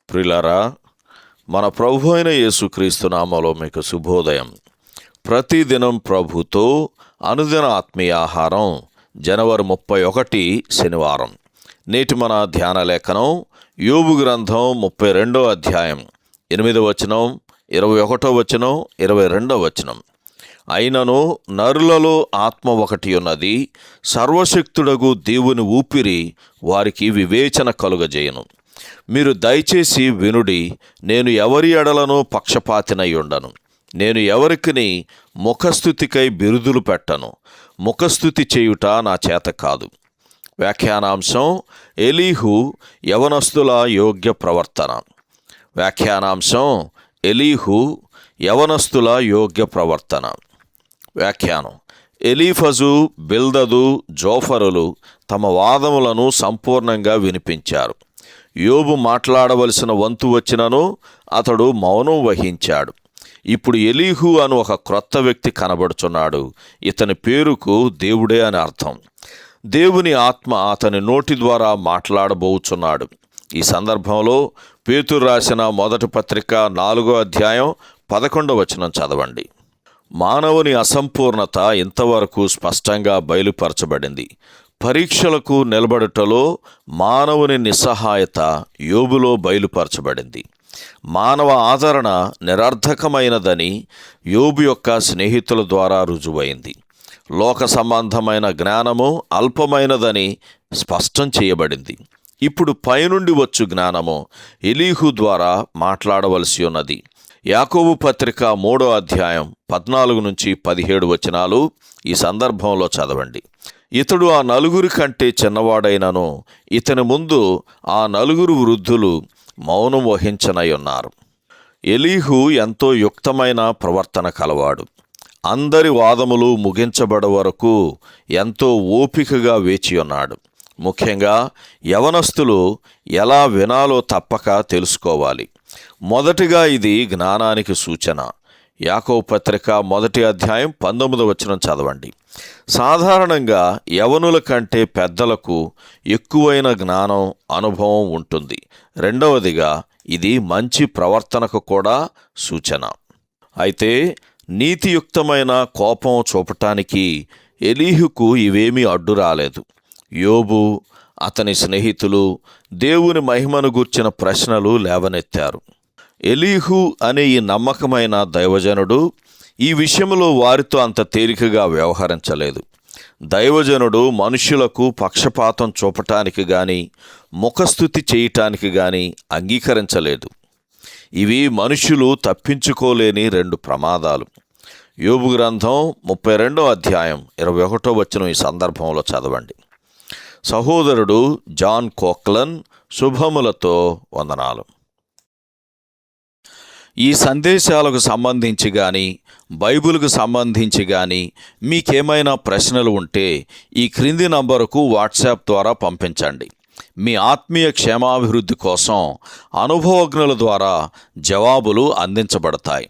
ప్రియులారా, మన ప్రభు అయిన యేసుక్రీస్తు నామములో మీకు శుభోదయం. ప్రతిదినం ప్రభుతో అనుదిన ఆత్మీయ ఆహారం. జనవరి 31 శనివారం. నేటి మన ధ్యాన లేఖనం యోబు గ్రంథం 32వ అధ్యాయం 8వ వచనం, 21వ వచనం, 22వ వచనం. అయినను నరులలో ఆత్మ ఒకటి ఉన్నది, సర్వశక్తుడగు దేవుని ఊపిరి వారికి వివేచన కలుగజేయును. మీరు దయచేసి వినుడి. నేను ఎవరి ఎడలను పక్షపాతినై ఉండను. నేను ఎవరికిని ముఖస్థుతికై బిరుదులు పెట్టను. ముఖస్థుతి చేయుట నా చేత కాదు. వ్యాఖ్యానాంశం: ఎలీహు యవనస్తుల యోగ్య ప్రవర్తన. వ్యాఖ్యానాంశం: ఎలీహు యవనస్తుల యోగ్య ప్రవర్తన. వ్యాఖ్యానం: ఎలీఫజు, బిల్దదు, జోఫరులు తమ వాదములను సంపూర్ణంగా వినిపించారు. యోబు మాట్లాడవలసిన వంతు వచ్చినను అతడు మౌనం వహించాడు. ఇప్పుడు ఎలీహు అను ఒక క్రొత్త వ్యక్తి కనబడుచున్నాడు. ఇతని పేరుకు దేవుడే అని అర్థం. దేవుని ఆత్మ అతని నోటి ద్వారా మాట్లాడబోచున్నాడు. ఈ సందర్భంలో పేతురు రాసిన మొదటి పత్రిక 4వ అధ్యాయం 11వ వచనం చదవండి. మానవుని అసంపూర్ణత ఇంతవరకు స్పష్టంగా బయలుపరచబడింది. పరీక్షలకు నిలబడుటలో మానవుని నిస్సహాయత యోబులో బయలుపరచబడింది. మానవ ఆదరణ నిరర్థకమైనదని యోబు యొక్క స్నేహితుల ద్వారా రుజువైంది. లోక సంబంధమైన జ్ఞానము అల్పమైనదని స్పష్టం చేయబడింది. ఇప్పుడు పైనుండి వచ్చు జ్ఞానము ఎలీహు ద్వారా మాట్లాడవలసి ఉన్నది. యాకోబు పత్రిక 3వ అధ్యాయం 14 నుంచి 17 వచనాలు ఈ సందర్భంలో చదవండి. ఇతడు ఆ నలుగురి కంటే చిన్నవాడైనను ఇతని ముందు ఆ నలుగురు వృద్ధులు మౌనం వహించనై ఉన్నారు. ఎలీహు ఎంతో యుక్తమైన ప్రవర్తన కలవాడు. అందరి వాదములు ముగించబడే వరకు ఎంతో ఓపికగా వేచి ఉన్నాడు. ముఖ్యంగా యవనస్తులు ఎలా వినాలో తప్పక తెలుసుకోవాలి. మొదటిగా ఇది జ్ఞానానికి సూచన. యాకోబు పత్రిక 1వ అధ్యాయం 19వ వచనం చదవండి. సాధారణంగా యవనుల కంటే పెద్దలకు ఎక్కువైన జ్ఞానం, అనుభవం ఉంటుంది. రెండవదిగా ఇది మంచి ప్రవర్తనకు కూడా సూచన. అయితే నీతియుక్తమైన కోపం చూపటానికి ఎలీహుకు ఇవేమీ అడ్డు రాలేదు. యోబు, అతని స్నేహితులు దేవుని మహిమను గూర్చిన ప్రశ్నలు లేవనెత్తారు. ఎలీహు అనే ఈ నమ్మకమైన దైవజనుడు ఈ విషయంలో వారితో అంత తేలికగా వ్యవహరించలేదు. దైవజనుడు మనుష్యులకు పక్షపాతం చూపటానికి గాని ముఖస్థుతి చేయటానికి గాని అంగీకరించలేదు. ఇవి మనుష్యులు తప్పించుకోలేని 2 ప్రమాదాలు. యోబు గ్రంథం 32వ అధ్యాయం 21వ వచనం ఈ సందర్భంలో చదవండి. సహోదరుడు జాన్ కోక్లన్ శుభములతో వందనాలు. ఈ సందేశాలకు సంబంధించి కానీ బైబిల్కు సంబంధించి కానీ మీకేమైనా ప్రశ్నలు ఉంటే ఈ క్రింది నంబరుకు వాట్సాప్ ద్వారా పంపించండి. మీ ఆత్మీయ క్షేమాభివృద్ధి కోసం అనుభవజ్ఞుల ద్వారా జవాబులు అందించబడతాయి.